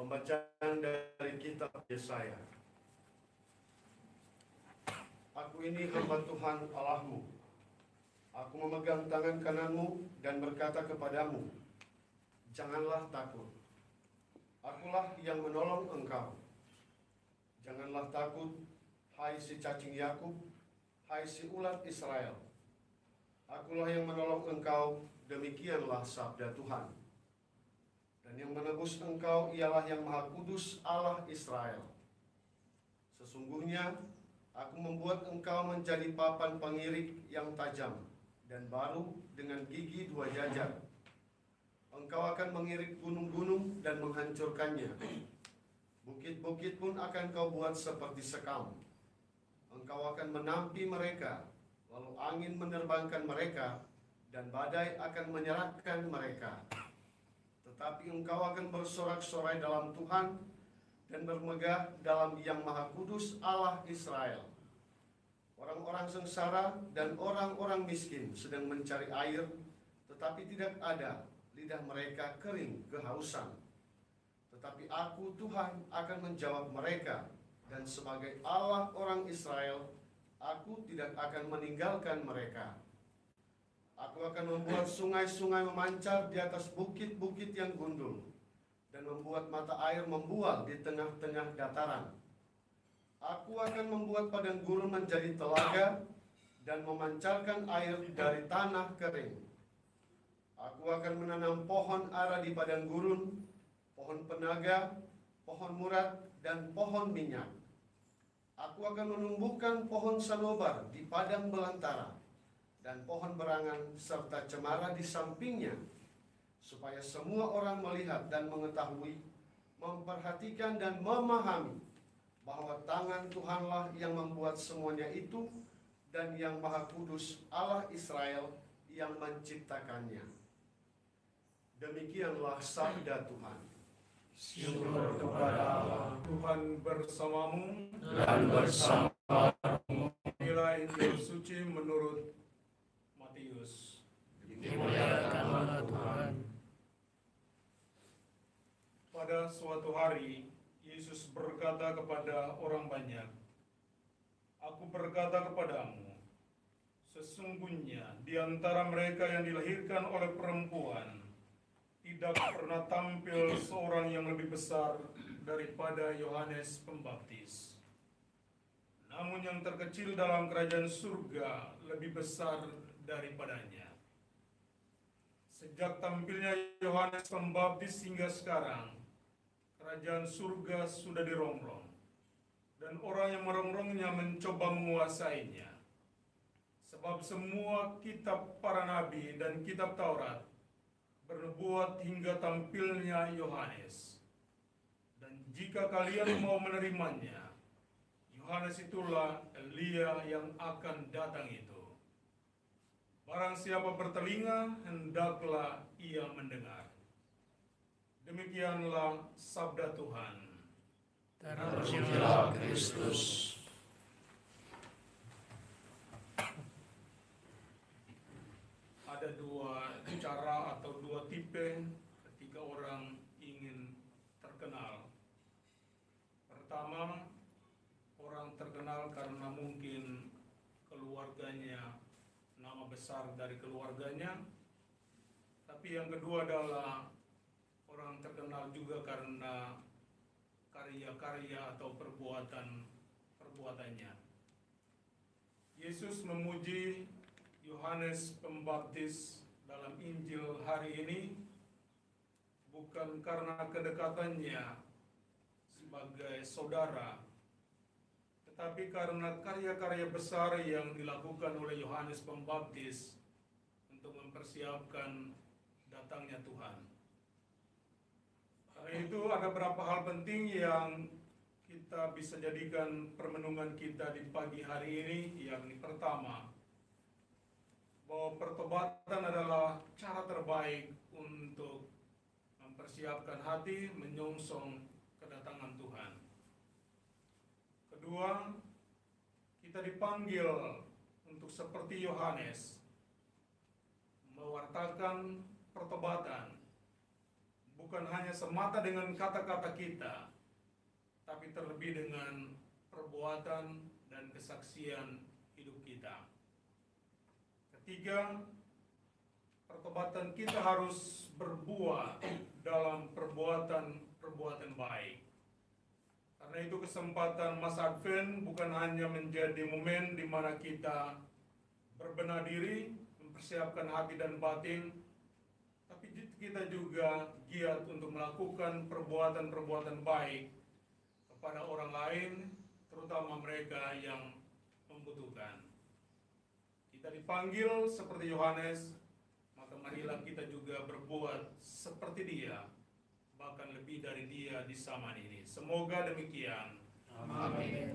Pembacaan dari kitab Yesaya. Aku ini hamba Tuhan Allahmu. Aku memegang tangan kananmu dan berkata kepadamu, janganlah takut. Akulah yang menolong engkau. Janganlah takut, hai si cacing Yakub, hai si ulat Israel. Akulah yang menolong engkau, demikianlah sabda Tuhan. Dan yang menebus engkau ialah yang Maha Kudus Allah Israel. Sesungguhnya aku membuat engkau menjadi papan pengirik yang tajam dan baru dengan gigi 2 jajar. Engkau akan mengirik gunung-gunung dan menghancurkannya. Bukit-bukit pun akan kau buat seperti sekam. Engkau akan menampi mereka, lalu angin menerbangkan mereka, dan badai akan menyerahkan mereka. Tetapi engkau akan bersorak-sorai dalam Tuhan dan bermegah dalam Yang Maha Kudus Allah Israel. Orang-orang sengsara dan orang-orang miskin sedang mencari air, tetapi tidak ada, lidah mereka kering kehausan. Tetapi aku Tuhan akan menjawab mereka, dan sebagai Allah orang Israel, aku tidak akan meninggalkan mereka. Aku akan membuat sungai-sungai memancar di atas bukit-bukit yang gundul, dan membuat mata air membual di tengah-tengah dataran. Aku akan membuat padang gurun menjadi telaga, dan memancarkan air dari tanah kering. Aku akan menanam pohon ara di padang gurun, pohon penaga, pohon murad, dan pohon minyak. Aku akan menumbuhkan pohon sanobar di padang belantara, dan pohon berangan serta cemara di sampingnya, supaya semua orang melihat dan mengetahui, memperhatikan dan memahami bahwa tangan Tuhanlah yang membuat semuanya itu, dan Yang Maha Kudus Allah Israel yang menciptakannya. Demikianlah sabda Tuhan. Syukur kepada Allah. Tuhan bersamamu dan bersamamu. Inilah Injil suci menurut Matius. Dimuliakanlah Tuhan. Pada suatu hari, Yesus berkata kepada orang banyak, Aku berkata kepadamu, sesungguhnya di antara mereka yang dilahirkan oleh perempuan, tidak pernah tampil seorang yang lebih besar daripada Yohanes Pembaptis. Namun yang terkecil dalam kerajaan surga lebih besar daripadanya. Sejak tampilnya Yohanes Pembaptis hingga sekarang, kerajaan surga sudah dirongrong, dan orang yang merongrongnya mencoba menguasainya. Sebab semua kitab para nabi dan kitab Taurat bernubuat hingga tampilnya Yohanes. Dan jika kalian mau menerimanya, Yohanes itulah Elia yang akan datang itu. Barang siapa bertelinga, hendaklah ia mendengar. Demikianlah sabda Tuhan. Terpujilah Kristus. Ada 2 cara atau 2 tipe ketika orang ingin terkenal. Pertama, orang terkenal karena mungkin keluarganya, nama besar dari keluarganya. Tapi yang kedua adalah orang terkenal juga karena karya-karya atau perbuatannya. Yesus memuji Yohanes Pembaptis dalam Injil hari ini bukan karena kedekatannya sebagai saudara, tetapi karena karya-karya besar yang dilakukan oleh Yohanes Pembaptis untuk mempersiapkan datangnya Tuhan. Karena itu ada beberapa hal penting yang kita bisa jadikan permenungan kita di pagi hari ini. Yang pertama, bahwa pertobatan adalah cara terbaik untuk mempersiapkan hati menyongsong kedatangan Tuhan. Kedua, kita dipanggil untuk seperti Yohanes mewartakan pertobatan, bukan hanya semata dengan kata-kata kita, tapi terlebih dengan perbuatan dan kesaksian hidup kita. Ketiga, pertobatan kita harus berbuah dalam perbuatan baik. Karena itu kesempatan masa Advent bukan hanya menjadi momen di mana kita berbenah diri, mempersiapkan hati dan batin, tapi kita juga giat untuk melakukan perbuatan-perbuatan baik kepada orang lain, terutama mereka yang membutuhkan. Kita dipanggil seperti Yohanes, maka marilah kita juga berbuat seperti dia, bahkan lebih dari dia di zaman ini. Semoga demikian. Amin.